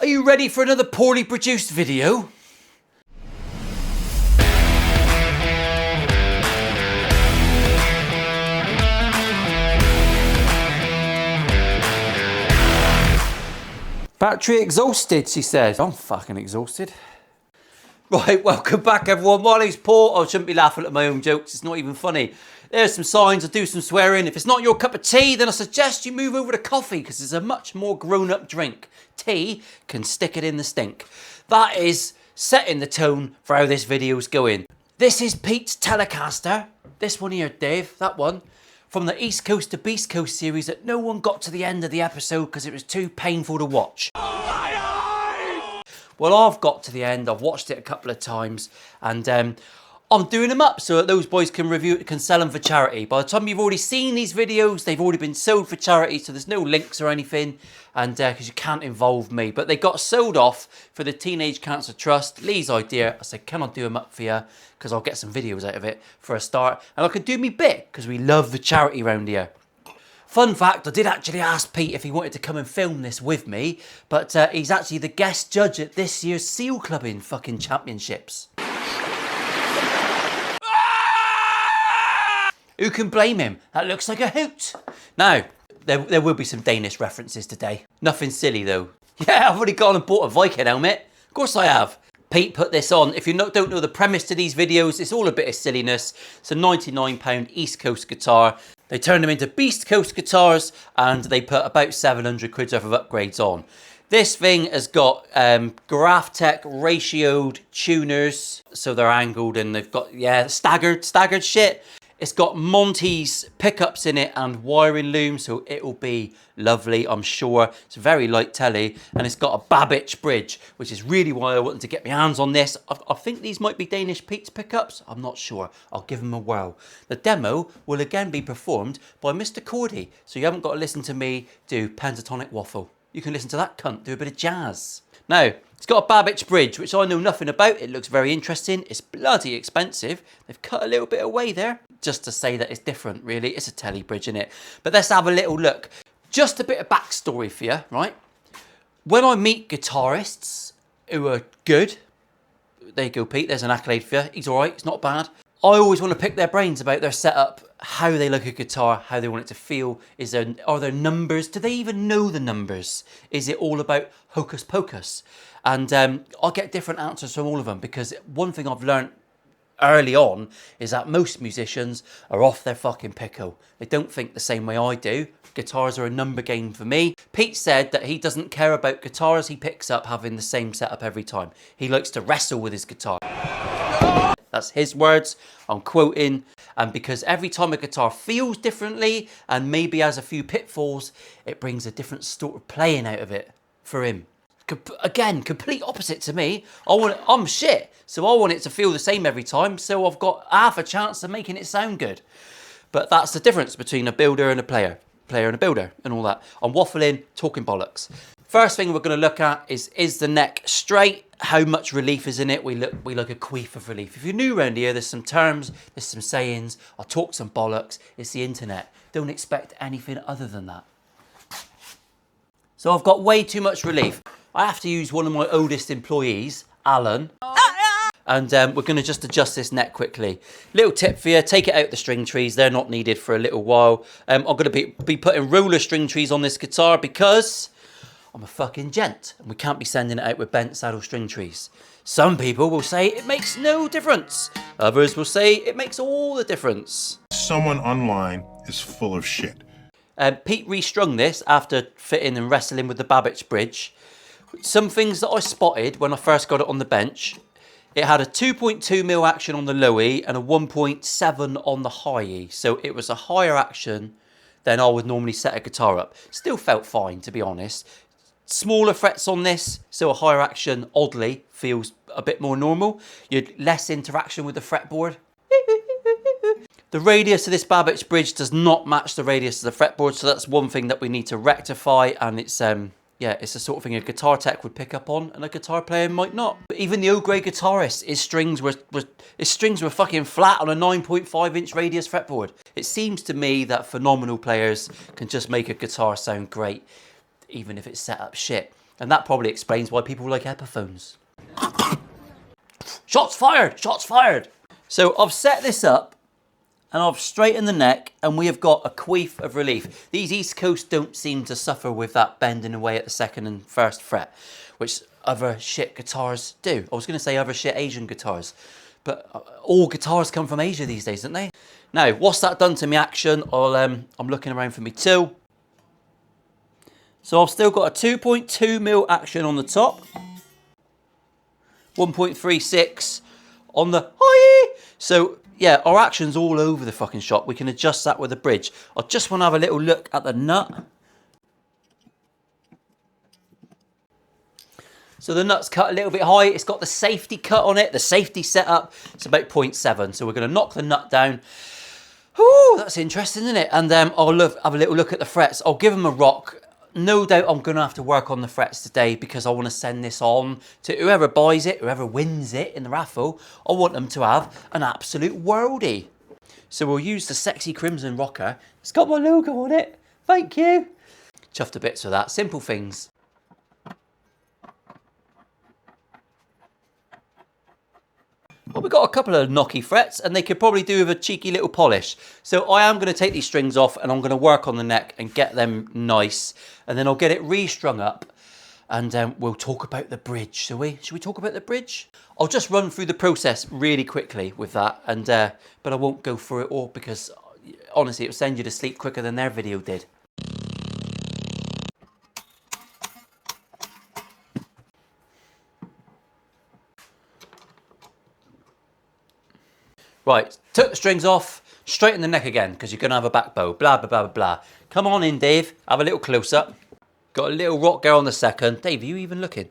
Are you ready for another poorly produced video? Battery exhausted, she says. I'm fucking exhausted. Right, welcome back everyone. My name's Paul. I shouldn't be laughing at my own jokes. It's not even funny. There's some signs. I do some swearing. If it's not your cup of tea, then I suggest you move over to coffee because it's a much more grown-up drink. Tea can stick it in the stink. That is setting the tone for how this video's going. This is Pete's Telecaster. This one here, Dave, that one. From the East Coast to Beastcoast series that no one got to the end of the episode because it was too painful to watch. Well, I've got to the end. I've watched it a couple of times and I'm doing them up so that those boys can sell them for charity. By the time you've already seen these videos, they've already been sold for charity, so there's no links or anything, and because you can't involve me. But they got sold off for the Teenage Cancer Trust. Lee's idea. I said, can I do them up for you? Because I'll get some videos out of it for a start, and I can do me bit because we love the charity around here. Fun fact, I did actually ask Pete if he wanted to come and film this with me, but he's actually the guest judge at this year's Seal Clubbing fucking championships. Who can blame him? That looks like a hoot. Now, there will be some Danish references today. Nothing silly though. Yeah, I've already gone and bought a Viking helmet. Of course I have. Pete put this on. If you don't know the premise to these videos, it's all a bit of silliness. It's a £99 East Coast guitar. They turned them into Beastcoast guitars and they put about 700 quid worth of upgrades on. This thing has got Graphtec ratioed tuners, so they're angled and they've got, yeah, staggered shit. It's got Monty's pickups in it and wiring loom, so it'll be lovely, I'm sure. It's very light Tele, and it's got a Babbage bridge, which is really why I wanted to get my hands on this. I think these might be Danish Pete's pickups. I'm not sure. I'll give them a whirl. The demo will again be performed by Mr. Cordy, so you haven't got to listen to me do pentatonic waffle. You can listen to that cunt do a bit of jazz. Now, it's got a Babbage bridge, which I know nothing about. It looks very interesting. It's bloody expensive. They've cut a little bit away there, just to say that it's different, really. It's a Tele bridge, innit? But let's have a little look. Just a bit of backstory for you, right? When I meet guitarists who are good, there you go, Pete, there's an accolade for you. He's all right, it's not bad. I always want to pick their brains about their setup, how they like a guitar, how they want it to feel. Are there numbers? Do they even know the numbers? Is it all about hocus pocus? And I'll get different answers from all of them because one thing I've learned early on is that most musicians are off their fucking pickle. They don't think the same way I do. Guitars are a number game for me. Pete said that he doesn't care about guitars. He picks up having the same setup every time. He likes to wrestle with his guitar. That's his words, I'm quoting. And because every time a guitar feels differently and maybe has a few pitfalls, it brings a different sort of playing out of it for him. Again, complete opposite to me. I'm shit, so I want it to feel the same every time, so I've got half a chance of making it sound good. But that's the difference between a builder and a player and a builder and all that. I'm waffling, talking bollocks. First thing we're going to look at is the neck straight? How much relief is in it? We look a queef of relief. If you're new around here, there's some terms, there's some sayings. I talk some bollocks. It's the internet. Don't expect anything other than that. So I've got way too much relief. I have to use one of my oldest employees, Alan. And we're going to just adjust this neck quickly. Little tip for you, take it out the string trees. They're not needed for a little while. I'm going to be putting roller string trees on this guitar because I'm a fucking gent. And we can't be sending it out with bent saddle string trees. Some people will say it makes no difference. Others will say it makes all the difference. Someone online is full of shit. Pete restrung this after fitting and wrestling with the Babbage bridge. Some things that I spotted when I first got it on the bench. It had a 2.2mm action on the low E and a 1.7 on the high E. So it was a higher action than I would normally set a guitar up. Still felt fine, to be honest. Smaller frets on this, so a higher action, oddly, feels a bit more normal. You had less interaction with the fretboard. The radius of this Babbage bridge does not match the radius of the fretboard, so that's one thing that we need to rectify, and it's it's the sort of thing a guitar tech would pick up on and a guitar player might not. But even the old grey guitarist, his strings were fucking flat on a 9.5-inch radius fretboard. It seems to me that phenomenal players can just make a guitar sound great, even if it's set up shit. And that probably explains why people like Epiphones. Shots fired! Shots fired! So I've set this up and I've straightened the neck and we have got a queef of relief. These East Coast don't seem to suffer with that bending away at the 2nd and 1st fret, which other shit guitars do. I was going to say other shit Asian guitars, but all guitars come from Asia these days, don't they? Now, what's that done to me action? I'm looking around for me too. So I've still got a 2.2mm action on the top. 1.36 on the high. So yeah, our action's all over the fucking shop. We can adjust that with the bridge. I just want to have a little look at the nut. So the nut's cut a little bit high. It's got the safety cut on it. The safety setup, it's about 0.7. So we're going to knock the nut down. Ooh, that's interesting, isn't it? And I'll have a little look at the frets. I'll give them a rock. No doubt I'm going to have to work on the frets today because I want to send this on to whoever buys it, whoever wins it in the raffle. I want them to have an absolute worldie. So we'll use the Sexy Crimson rocker. It's got my logo on it. Thank you. Chuffed to bits with that. Simple things. Well, we've got a couple of knocky frets and they could probably do with a cheeky little polish. So I am going to take these strings off and I'm going to work on the neck and get them nice. And then I'll get it restrung up and we'll talk about the bridge, shall we? Should we talk about the bridge? I'll just run through the process really quickly with that. And but I won't go through it all because honestly, it'll send you to sleep quicker than their video did. Right, took the strings off, straighten the neck again, because you're going to have a back bow, blah, blah, blah, blah. Come on in, Dave, have a little close-up. Got a little rock girl on the 2nd. Dave, are you even looking?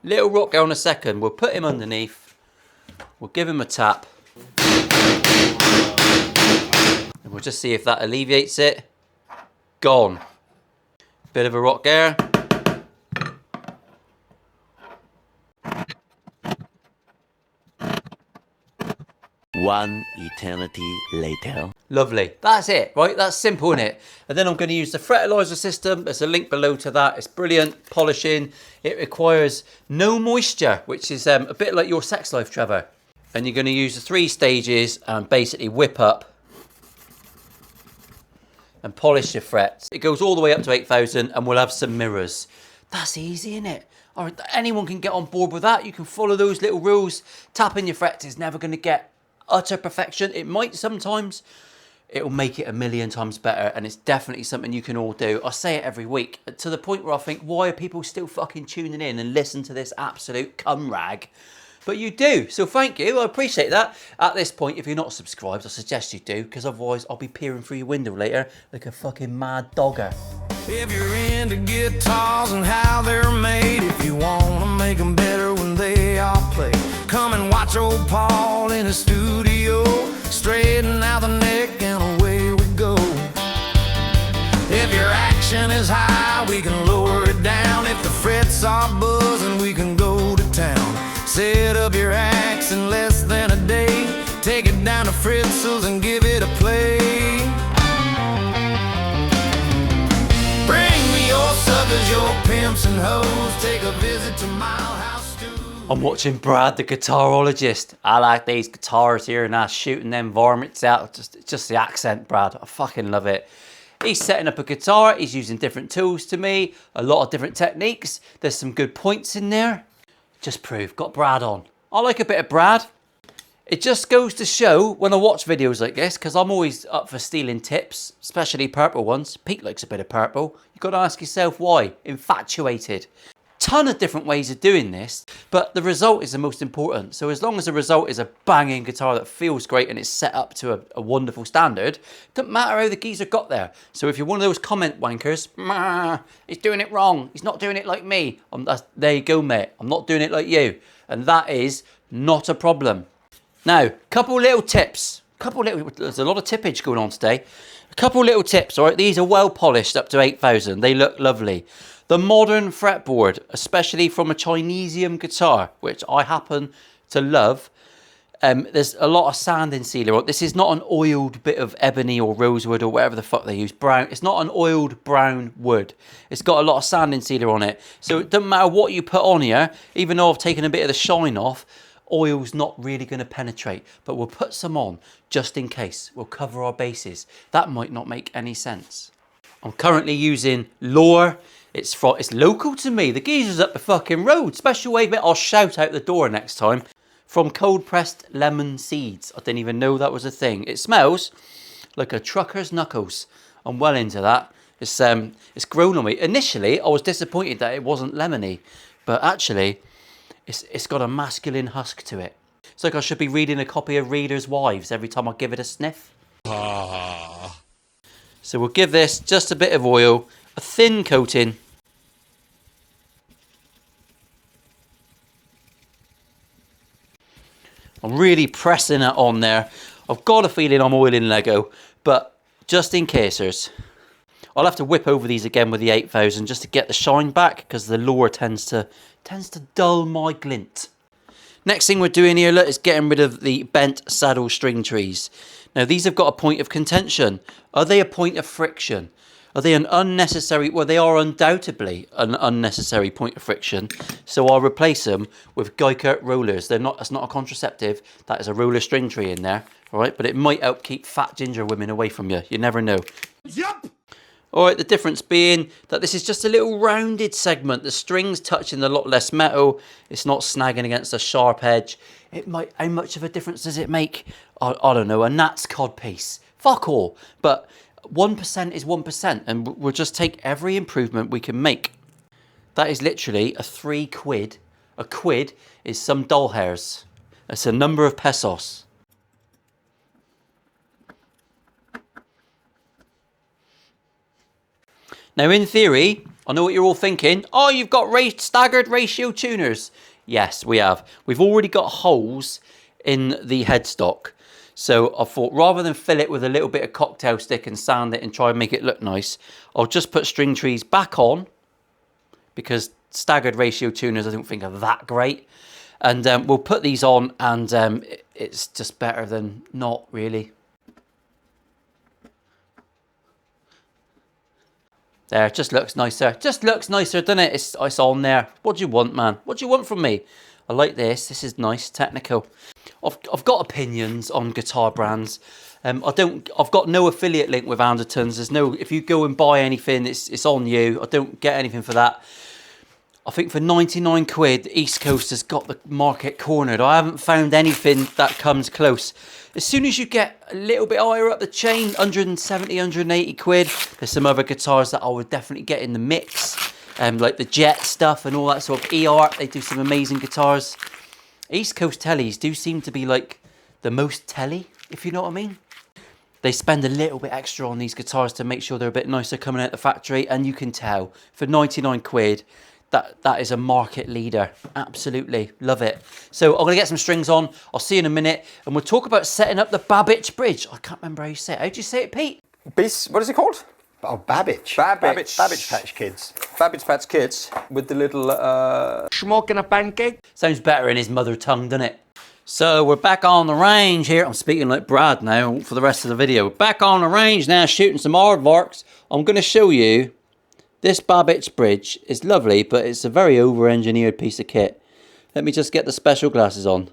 Little rock girl on the 2nd. We'll put him underneath. We'll give him a tap. And we'll just see if that alleviates it. Gone. Bit of a rock girl. One eternity later. Lovely. That's it, right? That's simple, isn't it? And then I'm going to use the Fertilizer system. There's a link below to that. It's brilliant. Polishing. It requires no moisture, which is a bit like your sex life, Trevor. And you're going to use the 3 stages and basically whip up and polish your frets. It goes all the way up to 8,000 and we'll have some mirrors. That's easy, isn't it? All right, anyone can get on board with that. You can follow those little rules. Tapping your frets is never going to get utter perfection. It might sometimes. It'll make it a million times better, and it's definitely something you can all do. I say it every week to the point where I think, why are people still fucking tuning in and listen to this absolute cum rag? But you do, so thank you. I appreciate that. At this point, if you're not subscribed, I suggest you do, because otherwise I'll be peering through your window later like a fucking mad dogger. If you're into guitars and how they're made, if you want to make them better when they are played, come and watch old Paul in his studio, straighten out the neck and away we go. If your action is high, we can lower it down. If the frets are buzzing, we can go to town. Set up your axe in less than a day, take it down to Fritzl's and give it a play. Bring me your suckers, your pimps and hoes, take a visit to my house too. I'm watching Brad, the guitarologist. I like these guitars here and that, shooting them varmints out. Just the accent, Brad. I fucking love it. He's setting up a guitar. He's using different tools to me. A lot of different techniques. There's some good points in there. Just proof. Got Brad on. I like a bit of Brad. It just goes to show when I watch videos like this, because I'm always up for stealing tips, especially purple ones. Pete likes a bit of purple. You've got to ask yourself why. Infatuated. Ton of different ways of doing this, but the result is the most important. So as long as the result is a banging guitar that feels great and it's set up to a wonderful standard, it doesn't matter how the geezer got there. So if you're one of those comment wankers, he's doing it wrong, he's not doing it like me, there you go, mate, I'm not doing it like you. And that is not a problem. Now, couple little tips. There's a lot of tippage going on today. A couple little tips, all right? These are well polished up to 8,000. They look lovely. The modern fretboard, especially from a Chinesium guitar, which I happen to love, There's a lot of sanding sealer on. This is not an oiled bit of ebony or rosewood or whatever the fuck they use. Brown. It's not an oiled brown wood. It's got a lot of sanding sealer on it. So it doesn't matter what you put on here, even though I've taken a bit of the shine off, oil's not really going to penetrate. But we'll put some on just in case. We'll cover our bases. That might not make any sense. I'm currently using Lure. It's local to me. The geezer's up the fucking road. Special wave it. I'll shout out the door next time. From cold pressed lemon seeds. I didn't even know that was a thing. It smells like a trucker's knuckles. I'm well into that. It's grown on me. Initially, I was disappointed that it wasn't lemony, but actually, it's got a masculine husk to it. It's like I should be reading a copy of Reader's Wives every time I give it a sniff. So we'll give this just a bit of oil, a thin coating. I'm really pressing it on there. I've got a feeling I'm oiling Lego, but just in case, I'll have to whip over these again with the 8000 just to get the shine back, because the Lure tends to dull my glint. Next thing we're doing here, look, is getting rid of the bent saddle string trees. Now these have got a point of contention. Are they a point of friction? Are they an unnecessary? Well, they are undoubtedly an unnecessary point of friction. So I'll replace them with Geiker rollers. That's not a contraceptive. That is a roller string tree in there. All right, but it might help keep fat ginger women away from you. You never know. Yup! All right, the difference being that this is just a little rounded segment. The string's touching a lot less metal. It's not snagging against a sharp edge. How much of a difference does it make? I don't know, a gnat's cod piece. Fuck all. But 1% is 1%, and we'll just take every improvement we can make. That is literally a 3 quid. A quid is some doll hairs. That's a number of pesos. Now, in theory, I know what you're all thinking. Oh, you've got staggered ratio tuners. Yes, we have. We've already got holes in the headstock. So I thought, rather than fill it with a little bit of cocktail stick and sand it and try and make it look nice, I'll just put string trees back on, because staggered ratio tuners I don't think are that great. And we'll put these on, and it's just better than not, really. There, it just looks nicer. Just looks nicer, doesn't it? It's on there. What do you want, man? What do you want from me? I like this. This is nice, technical. I've got opinions on guitar brands. I've got no affiliate link with Andertons. There's no. If you go and buy anything, it's on you. I don't get anything for that. I think for 99 quid, East Coast has got the market cornered. I haven't found anything that comes close. As soon as you get a little bit higher up the chain, 170, 180 quid, there's some other guitars that I would definitely get in the mix. Like the Jet stuff and all that sort of E-Art. They do some amazing guitars. East Coast Teles do seem to be like the most Tele, if you know what I mean. They spend a little bit extra on these guitars to make sure they're a bit nicer coming out the factory. And you can tell, for 99 quid, that is a market leader. Absolutely. Love it. So I'm going to get some strings on. I'll see you in a minute. And we'll talk about setting up the Babbage bridge. I can't remember how you say it. How do you say it, Pete? What is it called? Oh, Babbage. Babbage. Babbage Patch Kids. Babbage Patch Kids with the little schmuck in a pancake. Sounds better in his mother tongue, doesn't it? So we're back on the range here. I'm speaking like Brad now for the rest of the video. Back on the range now, shooting some aardvarks. I'm going to show you. This Babbage bridge is lovely, but it's a very over-engineered piece of kit. Let me just get the special glasses on.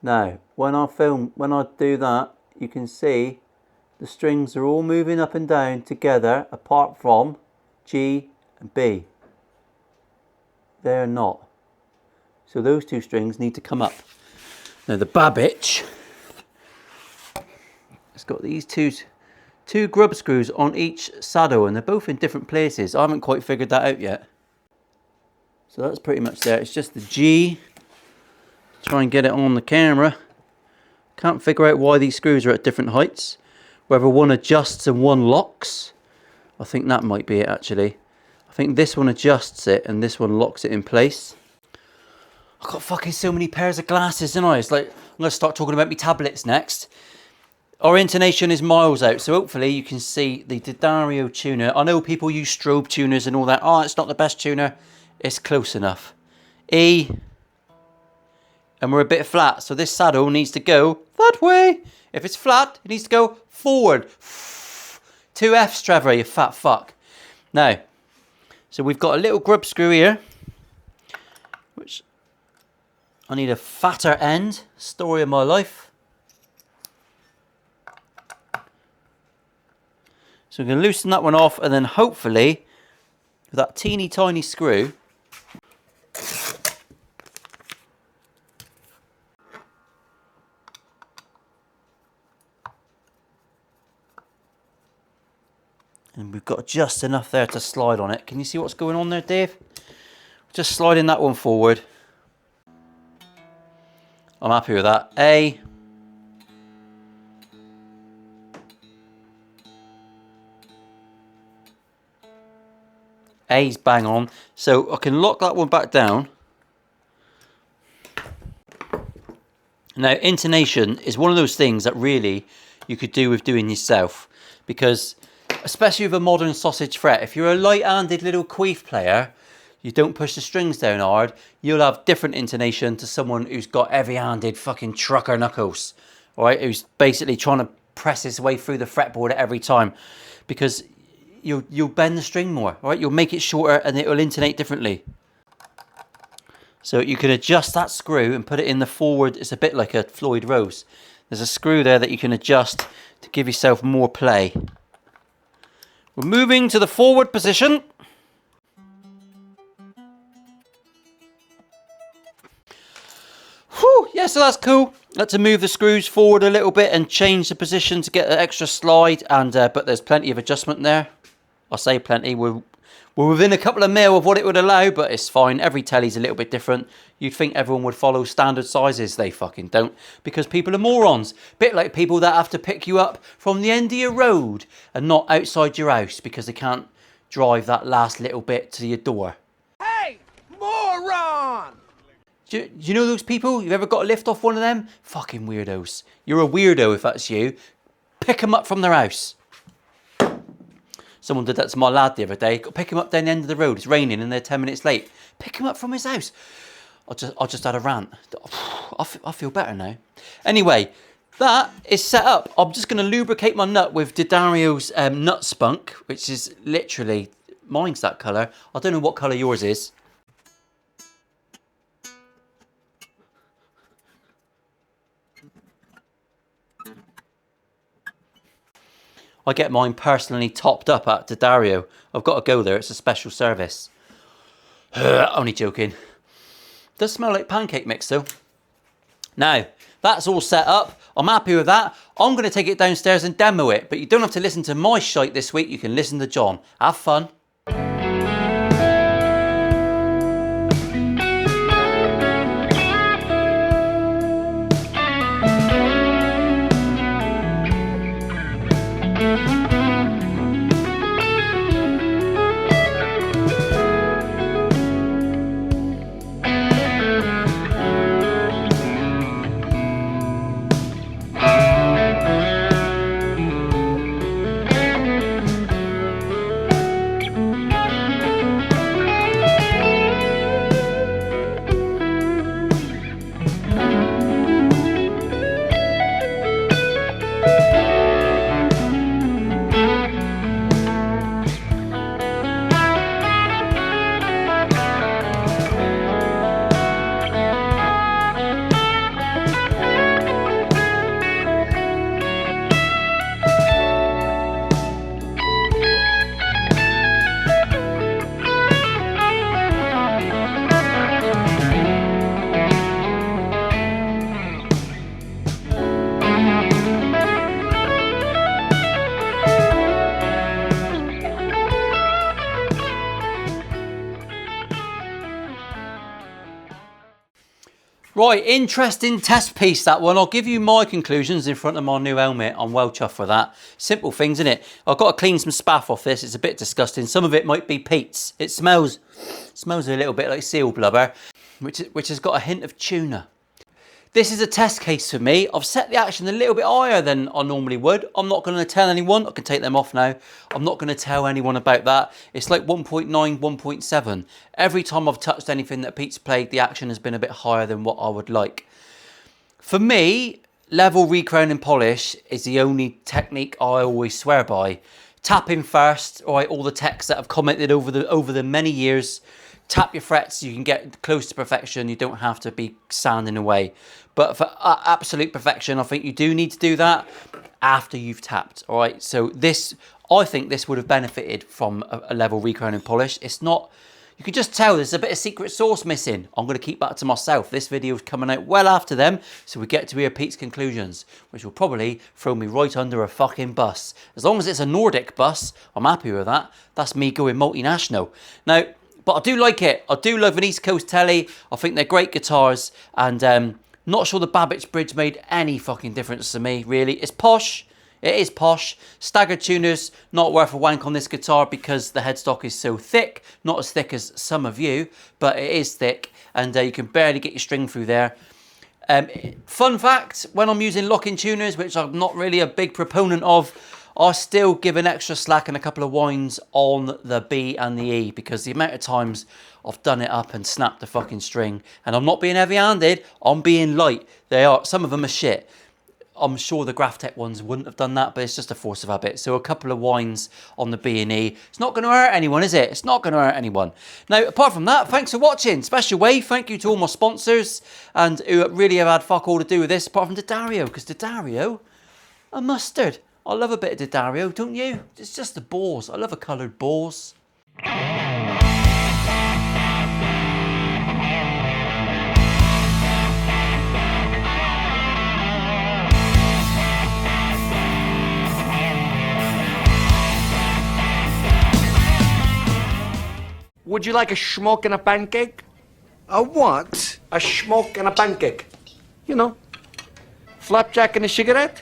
Now, when I do that, you can see the strings are all moving up and down together, apart from G and B. They're not. So those two strings need to come up. Now the Babbage, it's got these two grub screws on each saddle, and they're both in different places. I haven't quite figured that out yet. So that's pretty much there. It's just the G. Try and get it on the camera. Can't figure out why these screws are at different heights. Whether one adjusts and one locks. I think that might be it, actually. I think this one adjusts it and this one locks it in place. I've got fucking so many pairs of glasses, don't I? It's like, I'm going to start talking about my tablets next. Our intonation is miles out, so hopefully you can see the D'Addario tuner. I know people use strobe tuners and all that. Oh, it's not the best tuner. It's close enough. E, and we're a bit flat. So this saddle needs to go that way. If it's flat, it needs to go forward. 2 F's, Trevor, you fat fuck. Now, so we've got a little grub screw here, which I need a fatter end. Story of my life. So we're going to loosen that one off, and then hopefully, with that teeny tiny screw, and we've got just enough there to slide on it. Can you see what's going on there, Dave? Just sliding that one forward. I'm happy with that. A's bang on. So I can lock that one back down. Now, intonation is one of those things that really you could do with doing yourself, because especially with a modern sausage fret, if you're a light-handed little queef player, you don't push the strings down hard, you'll have different intonation to someone who's got heavy-handed fucking trucker knuckles, all right, who's basically trying to press his way through the fretboard at every time, because you'll bend the string more, all right? You'll make it shorter and it will intonate differently. So you can adjust that screw and put it in the forward. It's a bit like a Floyd Rose. There's a screw there that you can adjust to give yourself more play. We're moving to the forward position. Whew, yeah, so that's cool. Let's move the screws forward a little bit and change the position to get an extra slide. And but there's plenty of adjustment there. I say plenty. We're within a couple of mil of what it would allow, but it's fine. Every telly's a little bit different. You'd think everyone would follow standard sizes. They fucking don't, because people are morons. Bit like people that have to pick you up from the end of your road and not outside your house because they can't drive that last little bit to your door. Hey, moron! Do you know those people? You've ever got a lift off one of them? Fucking weirdos. You're a weirdo if that's you. Pick them up from their house. Someone did that to my lad the other day. Got to pick him up down the end of the road. It's raining and they're 10 minutes late. Pick him up from his house. I just had a rant. I feel better now. Anyway, that is set up. I'm just going to lubricate my nut with Didario's nut spunk, which is literally, mine's that colour. I don't know what colour yours is. I get mine personally topped up at Didario. I've got to go there. It's a special service. Only joking. Does smell like pancake mix though. Now, that's all set up. I'm happy with that. I'm going to take it downstairs and demo it. But you don't have to listen to my shite this week. You can listen to John. Have fun. Right, interesting test piece, that one. I'll give you my conclusions in front of my new helmet. I'm well chuffed with that. Simple things, innit? I've got to clean some spaff off this. It's a bit disgusting. Some of it might be peats. It smells a little bit like seal blubber, which has got a hint of tuna. This is a test case for me. I've set the action a little bit higher than I normally would. I'm not going to tell anyone. I can take them off now. I'm not going to tell anyone about that. It's like 1.9, 1.7. Every time I've touched anything that Pete's played, the action has been a bit higher than what I would like. For me, level recrown and polish is the only technique I always swear by. Tapping first, all right, all the techs that have commented over the many years, tap your frets, you can get close to perfection, you don't have to be sanding away. But for absolute perfection, I think you do need to do that after you've tapped, all right? So this, I think this would have benefited from a level recrown and polish. It's not, you can just tell there's a bit of secret sauce missing. I'm going to keep that to myself. This video is coming out well after them, so we get to hear Pete's conclusions, which will probably throw me right under a fucking bus. As long as it's a Nordic bus, I'm happy with that. That's me going multinational. Now, but I do like it. I do love an East Coast Tele. I think they're great guitars, and not sure the Babbage bridge made any fucking difference to me, really. It's posh. It is posh. Staggered tuners, not worth a wank on this guitar because the headstock is so thick. Not as thick as some of you, but it is thick, and you can barely get your string through there. Fun fact, when I'm using lock-in tuners, which I'm not really a big proponent of, I still give an extra slack and a couple of winds on the B and the E, because the amount of times I've done it up and snapped the fucking string, and I'm not being heavy-handed, I'm being light. Some of them are shit. I'm sure the Graphtec ones wouldn't have done that, but it's just a force of habit. So a couple of winds on the B and E. It's not going to hurt anyone, is it? It's not going to hurt anyone. Now, apart from that, thanks for watching. Special way, thank you to all my sponsors, and who really have had fuck all to do with this, apart from Daddario, because Daddario, a mustard. I love a bit of Daddario, don't you? It's just the balls. I love a coloured balls. Would you like a schmuck and a pancake? A what? A schmuck and a pancake. You know, flapjack and a cigarette?